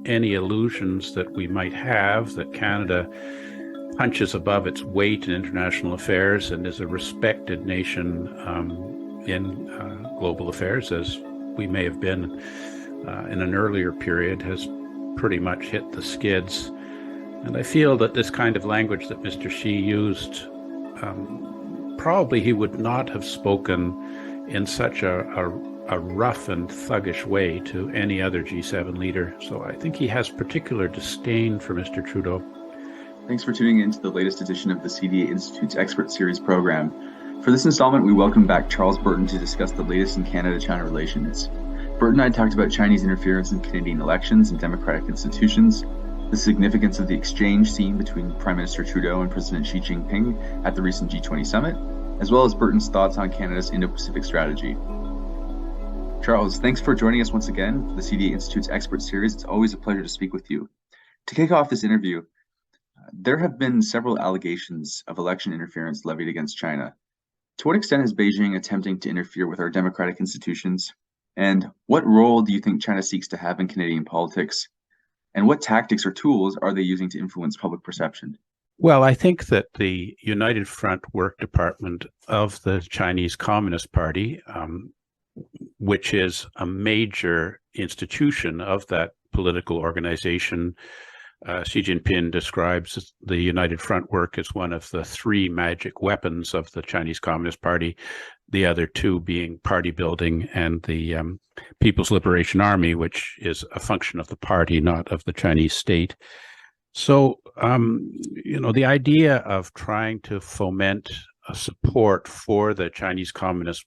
any illusions that we might have that Canada punches above its weight in international affairs and is a respected nation in global affairs, as we may have been in an earlier period, has pretty much hit the skids. And I feel that this kind of language that Mr. Xi used, probably he would not have spoken in such a rough and thuggish way to any other G7 leader. So I think he has particular disdain for Mr. Trudeau. Thanks for tuning in to the latest edition of the CDA Institute's Expert Series program. For this installment, we welcome back Charles Burton to discuss the latest in Canada-China relations. Burton and I talked about Chinese interference in Canadian elections and democratic institutions, the significance of the exchange seen between Prime Minister Trudeau and President Xi Jinping at the recent G20 summit, as well as Burton's thoughts on Canada's Indo-Pacific strategy. Charles, thanks for joining us once again for the CDA Institute's Expert Series. It's always a pleasure to speak with you. To kick off this interview, there have been several allegations of election interference levied against China. To what extent is Beijing attempting to interfere with our democratic institutions? And what role do you think China seeks to have in Canadian politics? And what tactics or tools are they using to influence public perception? Well, I think that the United Front Work Department of the Chinese Communist Party, which is a major institution of that political organization, Xi Jinping describes the United Front Work as one of the three magic weapons of the Chinese Communist Party, the other two being party building and the People's Liberation Army, which is a function of the party, not of the Chinese state. So, the idea of trying to foment a support for the Chinese Communist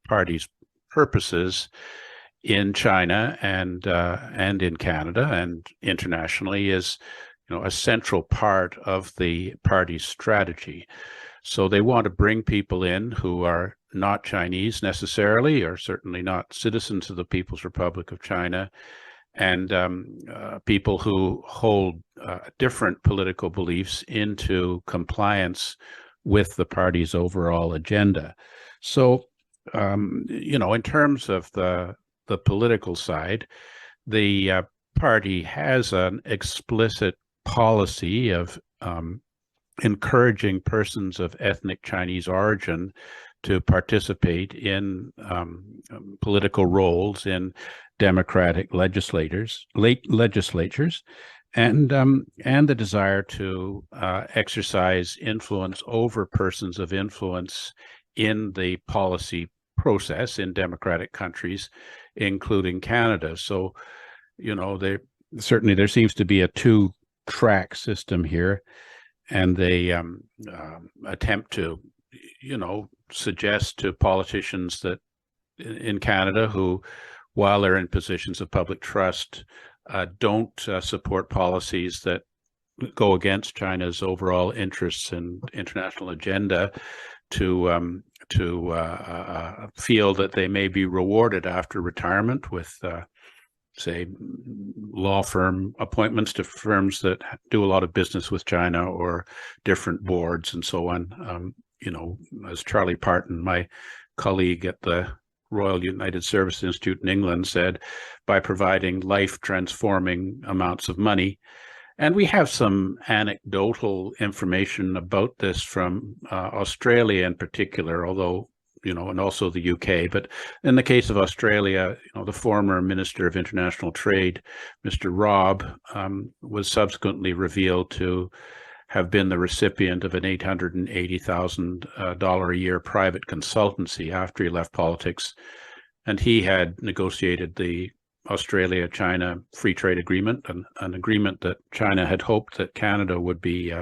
Party's purposes in China and in Canada and internationally is, a central part of the party's strategy. So they want to bring people in who are not Chinese necessarily, or certainly not citizens of the People's Republic of China, and people who hold different political beliefs into compliance with the party's overall agenda. So, in terms of the political side, the party has an explicit policy of encouraging persons of ethnic Chinese origin to participate in political roles in democratic legislatures, and the desire to exercise influence over persons of influence in the policy process in democratic countries, including Canada. So, there seems to be a two-track system here, and they attempt to, suggest to politicians that in Canada who, while they're in positions of public trust, don't support policies that go against China's overall interests and international agenda, to feel that they may be rewarded after retirement with, say, law firm appointments to firms that do a lot of business with China, or different boards and so on. As Charlie Parton, my colleague at the Royal United Service Institute in England, said, by providing life-transforming amounts of money. And we have some anecdotal information about this from Australia in particular, although, and also the UK. But in the case of Australia, the former Minister of International Trade, Mr. Robb, was subsequently revealed to have been the recipient of an $880,000 a year private consultancy after he left politics. And he had negotiated the Australia-China Free Trade Agreement, an agreement that China had hoped that Canada would be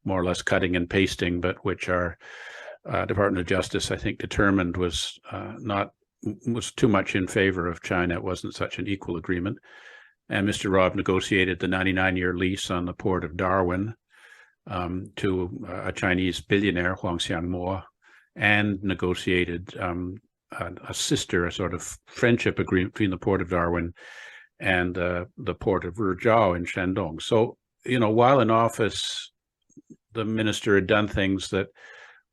more or less cutting and pasting, but which our Department of Justice, I think, determined was too much in favor of China. It wasn't such an equal agreement. And Mr. Robb negotiated the 99-year lease on the port of Darwin to a Chinese billionaire, Huang Xiangmo, and negotiated a sort of friendship agreement between the port of Darwin and the port of Ruzhou in Shandong. So, while in office, the minister had done things that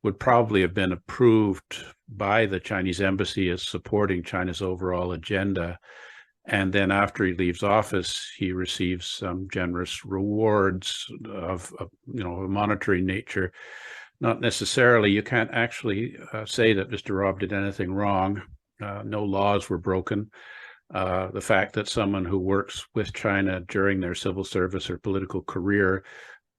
would probably have been approved by the Chinese embassy as supporting China's overall agenda, And then after he leaves office, he receives some generous rewards of a monetary nature. Not necessarily, you can't actually say that Mr. Rob did anything wrong. No laws were broken. The fact that someone who works with China during their civil service or political career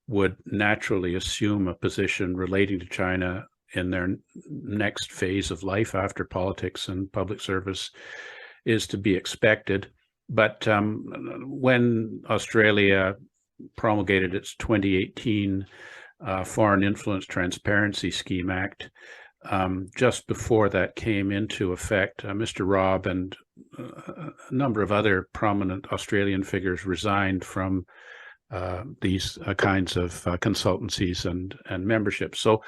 would naturally assume a position relating to China in their next phase of life after politics and public service is to be expected. But when Australia promulgated its 2018 Foreign Influence Transparency Scheme Act, just before that came into effect, Mr. Rob and a number of other prominent Australian figures resigned from these kinds of consultancies and memberships. So,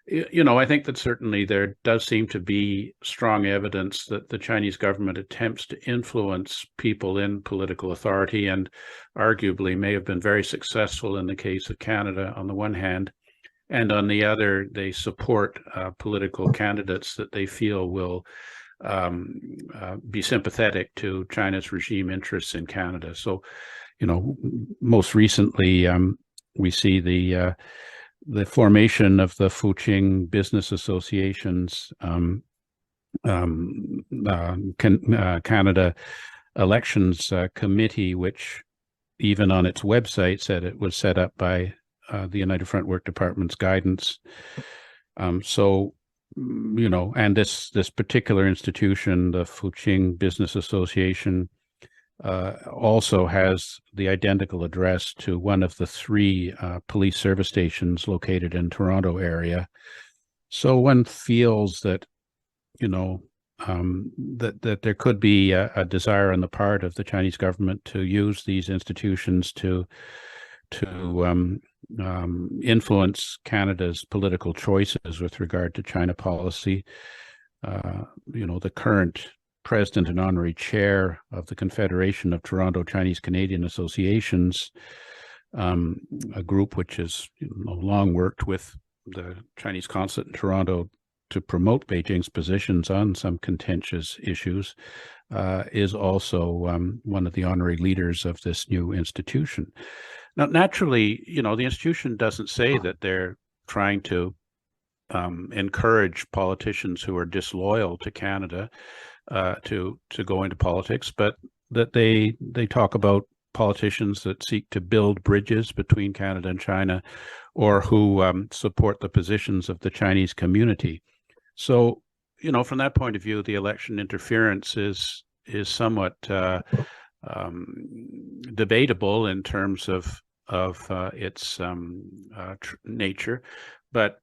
I think that certainly there does seem to be strong evidence that the Chinese government attempts to influence people in political authority, and arguably may have been very successful in the case of Canada on the one hand, and on the other, they support political candidates that they feel will be sympathetic to China's regime interests in Canada. So, most recently, we see the formation of the Fuqing Business Association's Canada Elections Committee, which even on its website said it was set up by the United Front Work Department's guidance. And this particular institution, the Fuqing Business Association, also has the identical address to one of the three police service stations located in Toronto area. So one feels that, that there could be a desire on the part of the Chinese government to use these institutions to influence Canada's political choices with regard to China policy. The current president and honorary chair of the Confederation of Toronto Chinese Canadian Associations, a group which has long worked with the Chinese consulate in Toronto to promote Beijing's positions on some contentious issues, is also one of the honorary leaders of this new institution. Now, naturally, the institution doesn't say that they're trying to encourage politicians who are disloyal to Canada to go into politics, but that they talk about politicians that seek to build bridges between Canada and China, or who support the positions of the Chinese community. So, from that point of view, the election interference is somewhat debatable in terms of its nature. But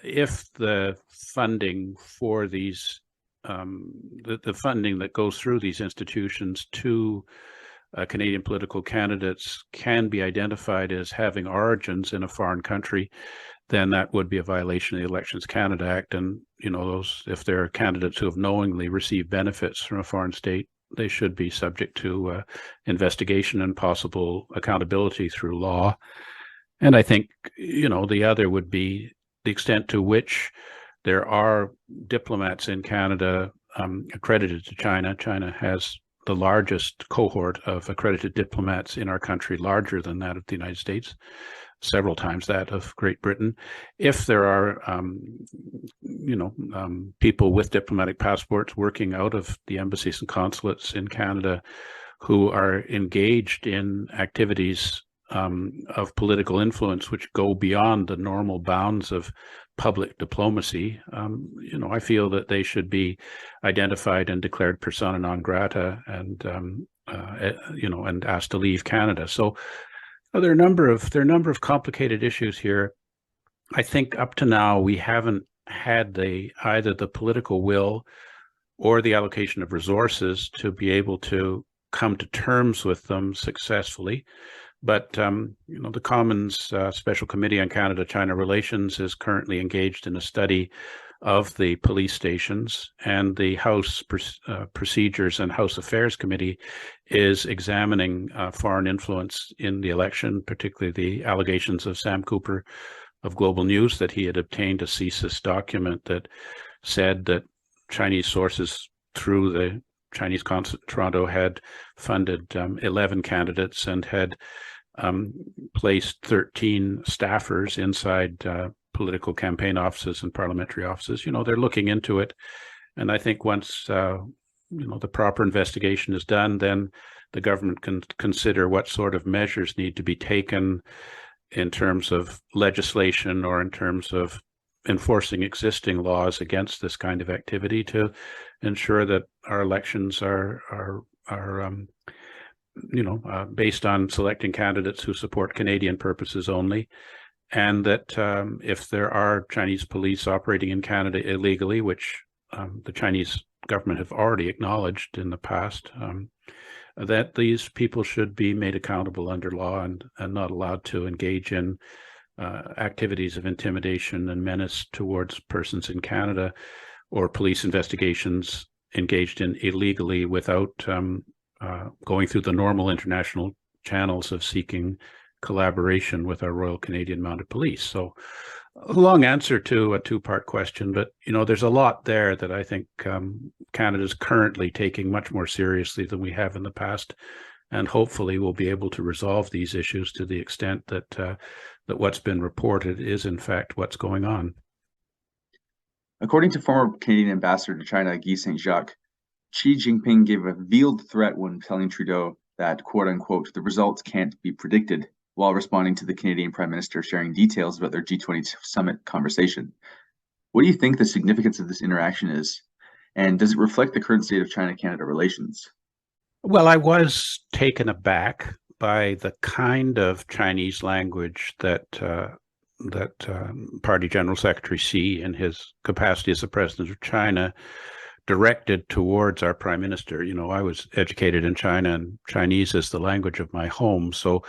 if the funding for these the funding that goes through these institutions to Canadian political candidates can be identified as having origins in a foreign country, then that would be a violation of the Elections Canada Act. And, if there are candidates who have knowingly received benefits from a foreign state, they should be subject to investigation and possible accountability through law. And I think, the other would be the extent to which there are diplomats in Canada accredited to China. China has the largest cohort of accredited diplomats in our country, larger than that of the United States, several times that of Great Britain. If there are, people with diplomatic passports working out of the embassies and consulates in Canada who are engaged in activities of political influence which go beyond the normal bounds of public diplomacy, I feel that they should be identified and declared persona non grata and asked to leave Canada. So there are a number of complicated issues here. I think up to now we haven't had either the political will or the allocation of resources to be able to come to terms with them successfully. But, the Commons Special Committee on Canada-China Relations is currently engaged in a study of the police stations, and the House Procedures and House Affairs Committee is examining foreign influence in the election, particularly the allegations of Sam Cooper of Global News that he had obtained a CSIS document that said that Chinese sources through the Chinese consulate in Toronto had funded 11 candidates and had placed 13 staffers inside political campaign offices and parliamentary offices. They're looking into it. And I think once, the proper investigation is done, then the government can consider what sort of measures need to be taken in terms of legislation or in terms of enforcing existing laws against this kind of activity to ensure that our elections are based on selecting candidates who support Canadian purposes only, and that if there are Chinese police operating in Canada illegally, which the Chinese government have already acknowledged in the past, that these people should be made accountable under law and not allowed to engage in activities of intimidation and menace towards persons in Canada, or police investigations engaged in illegally without going through the normal international channels of seeking collaboration with our Royal Canadian Mounted Police. So a long answer to a two-part question, but there's a lot there that I think Canada's currently taking much more seriously than we have in the past, and hopefully we'll be able to resolve these issues to the extent that that what's been reported is in fact what's going on. According to former Canadian ambassador to China, Guy Saint-Jacques, Xi Jinping gave a veiled threat when telling Trudeau that, quote unquote, the results can't be predicted, while responding to the Canadian Prime Minister sharing details about their G20 summit conversation. What do you think the significance of this interaction is? And does it reflect the current state of China-Canada relations? Well, I was taken aback by the kind of Chinese language that Party General Secretary Xi, in his capacity as the President of China, directed towards our Prime Minister. I was educated in China, and Chinese is the language of my home. So,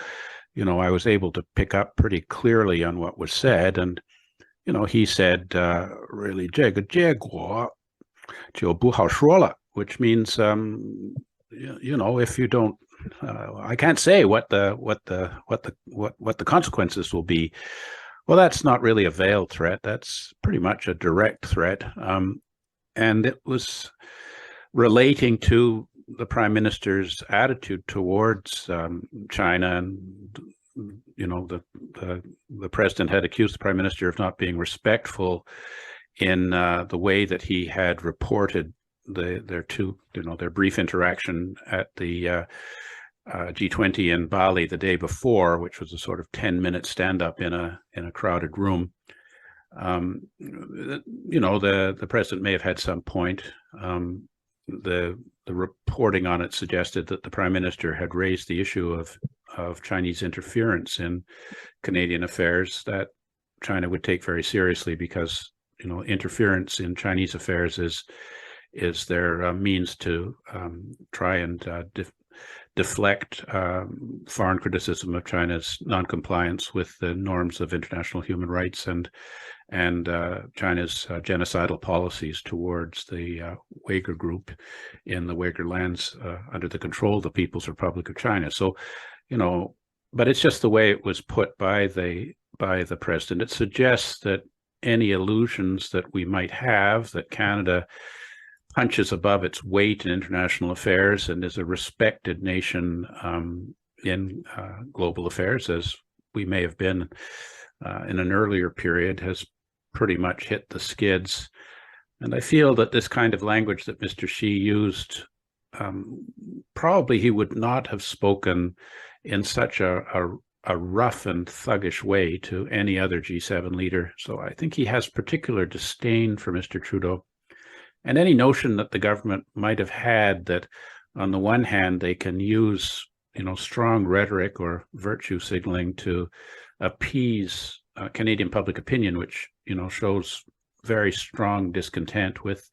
I was able to pick up pretty clearly on what was said. And, he said, really, 这个结果就不好说了, which means, if you don't, I can't say what the consequences will be. Well, that's not really a veiled threat. That's pretty much a direct threat. And it was relating to the Prime Minister's attitude towards China. And, the President had accused the Prime Minister of not being respectful in the way that he had reported their brief interaction at the G20 in Bali the day before, which was a sort of 10-minute stand-up in a crowded room. The president may have had some point. The reporting on it suggested that the Prime Minister had raised the issue of Chinese interference in Canadian affairs that China would take very seriously, because interference in Chinese affairs is their means to try and deflect foreign criticism of China's noncompliance with the norms of international human rights and China's genocidal policies towards the Uyghur group in the Uyghur lands under the control of the People's Republic of China. So, but it's just the way it was put by the president. It suggests that any illusions that we might have that Canada punches above its weight in international affairs and is a respected nation in global affairs, as we may have been in an earlier period, has pretty much hit the skids. And I feel that this kind of language that Mr. Xi used, probably he would not have spoken in such a rough and thuggish way to any other G7 leader. So I think he has particular disdain for Mr. Trudeau. And any notion that the government might have had that, on the one hand, they can use, strong rhetoric or virtue signaling to appease Canadian public opinion, which, shows very strong discontent with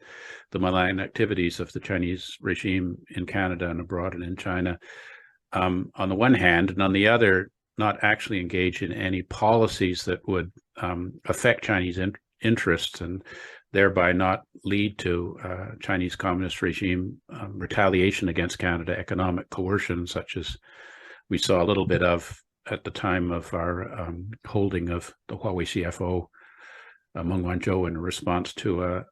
the malign activities of the Chinese regime in Canada and abroad and in China, on the one hand, and on the other, not actually engage in any policies that would affect Chinese interests and thereby not lead to Chinese communist regime retaliation against Canada, economic coercion, such as we saw a little bit of at the time of our holding of the Huawei CFO, Meng Wanzhou, in response to a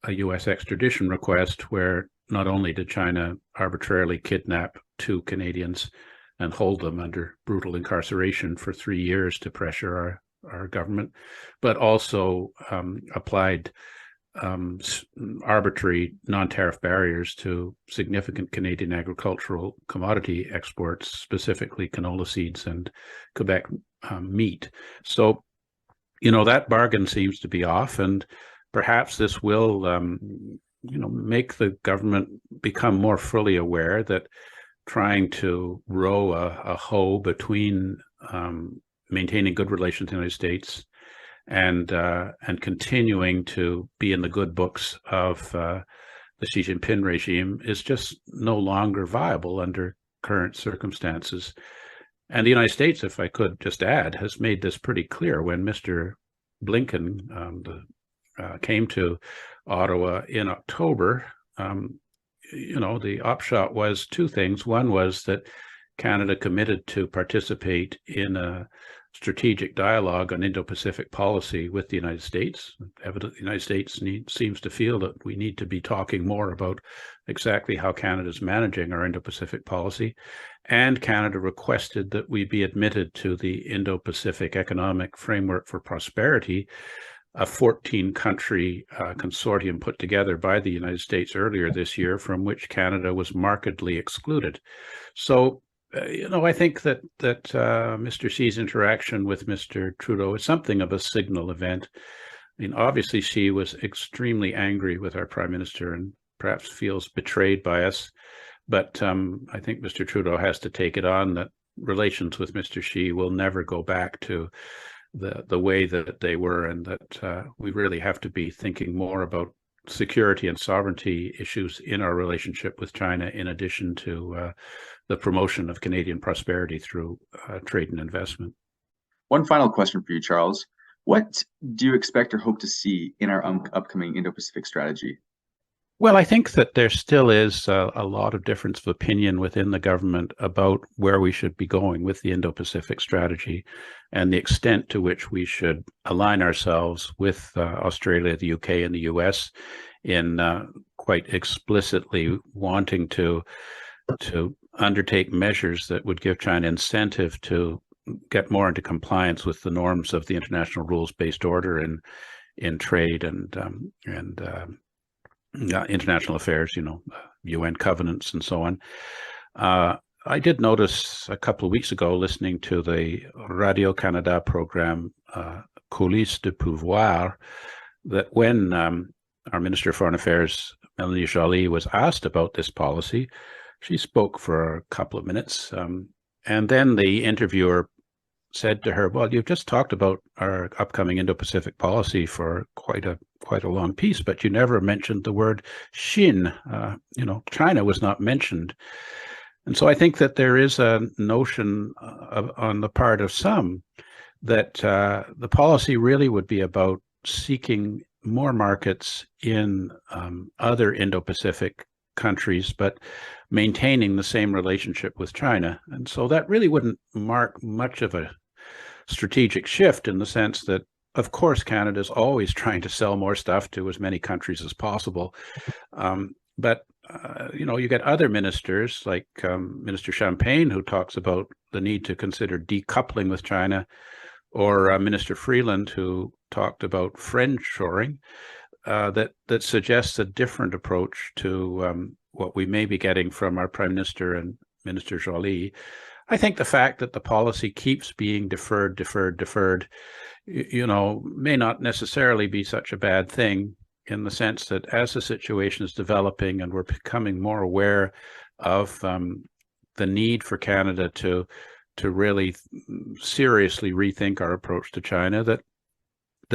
U.S. extradition request, where not only did China arbitrarily kidnap 2 Canadians and hold them under brutal incarceration for 3 years to pressure our government, but also applied arbitrary non-tariff barriers to significant Canadian agricultural commodity exports, specifically canola seeds and Quebec meat. So, that bargain seems to be off, and perhaps this will, make the government become more fully aware that trying to row a hoe between maintaining good relations with the United States and continuing to be in the good books of the Xi Jinping regime is just no longer viable under current circumstances. And the United States, if I could just add, has made this pretty clear when Mr. Blinken came to Ottawa in October. The upshot was 2 things. One was that Canada committed to participate in a strategic dialogue on Indo-Pacific policy with the United States. Evidently, the United States seems to feel that we need to be talking more about exactly how Canada is managing our Indo-Pacific policy. And Canada requested that we be admitted to the Indo-Pacific Economic Framework for Prosperity, a 14-country consortium put together by the United States earlier this year, from which Canada was markedly excluded. So, I think that Mr. Xi's interaction with Mr. Trudeau is something of a signal event. I mean, obviously, Xi was extremely angry with our Prime Minister and perhaps feels betrayed by us. But I think Mr. Trudeau has to take it on that relations with Mr. Xi will never go back to the way that they were, and that we really have to be thinking more about security and sovereignty issues in our relationship with China, in addition to the promotion of Canadian prosperity through trade and investment. One final question for you, Charles. What do you expect or hope to see in our upcoming Indo-Pacific strategy? Well, I think that there still is a lot of difference of opinion within the government about where we should be going with the Indo-Pacific strategy and the extent to which we should align ourselves with Australia, the UK, and the US in quite explicitly wanting to undertake measures that would give China incentive to get more into compliance with the norms of the international rules-based order in trade and international affairs, UN covenants and so on. I did notice a couple of weeks ago, listening to the Radio-Canada program, Coulisses de Pouvoir, that when our Minister of Foreign Affairs, Mélanie Joly, was asked about this policy, she spoke for a couple of minutes. And then the interviewer said to her, well, you've just talked about our upcoming Indo-Pacific policy for quite a long piece, but you never mentioned the word Xin. China was not mentioned. And so I think that there is a notion on the part of some that the policy really would be about seeking more markets in other Indo-Pacific countries, but maintaining the same relationship with China. And so that really wouldn't mark much of a strategic shift, in the sense that, of course, Canada is always trying to sell more stuff to as many countries as possible. But you get other ministers like Minister Champagne, who talks about the need to consider decoupling with China, or Minister Freeland, who talked about friendshoring, that suggests a different approach to what we may be getting from our Prime Minister and Minister Joly. I think the fact that the policy keeps being deferred, may not necessarily be such a bad thing, in the sense that as the situation is developing and we're becoming more aware of the need for Canada to really seriously rethink our approach to China, that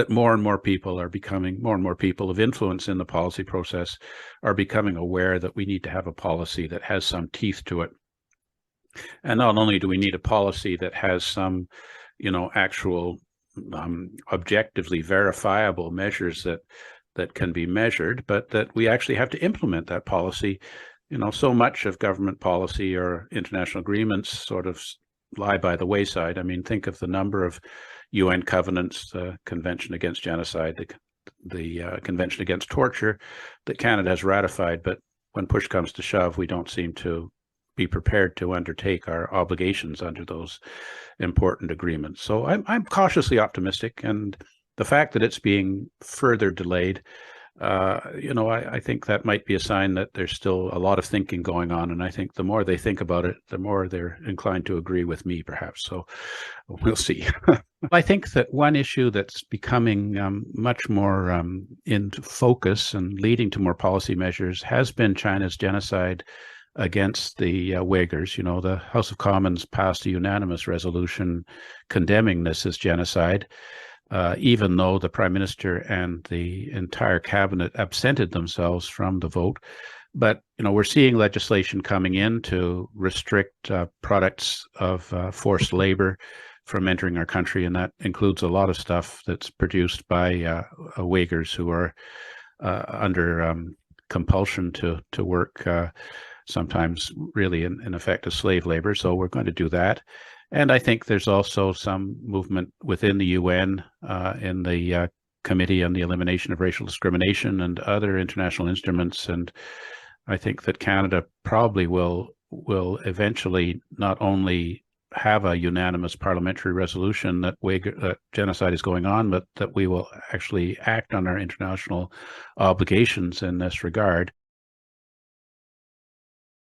more and more people of influence in the policy process are becoming aware that we need to have a policy that has some teeth to it. And not only do we need a policy that has some, actual objectively verifiable measures that can be measured, but that we actually have to implement that policy. So much of government policy or international agreements sort of lie by the wayside. I mean, think of the number of UN covenants, the Convention Against Genocide, the Convention Against Torture, that Canada has ratified, but when push comes to shove, we don't seem to be prepared to undertake our obligations under those important agreements. So I'm cautiously optimistic, and the fact that it's being further delayed, I think that might be a sign that there's still a lot of thinking going on. And I think the more they think about it, the more they're inclined to agree with me, perhaps. So we'll see. I think that one issue that's becoming much more into focus and leading to more policy measures has been China's genocide against the Uyghurs. The House of Commons passed a unanimous resolution condemning this as genocide. Even though the Prime Minister and the entire cabinet absented themselves from the vote. But, we're seeing legislation coming in to restrict products of forced labor from entering our country, and that includes a lot of stuff that's produced by Uyghurs who are under compulsion to work, sometimes really in effect as slave labor. So we're going to do that. And I think there's also some movement within the UN in the Committee on the Elimination of Racial Discrimination and other international instruments. And I think that Canada probably will eventually not only have a unanimous parliamentary resolution that genocide is going on, but that we will actually act on our international obligations in this regard.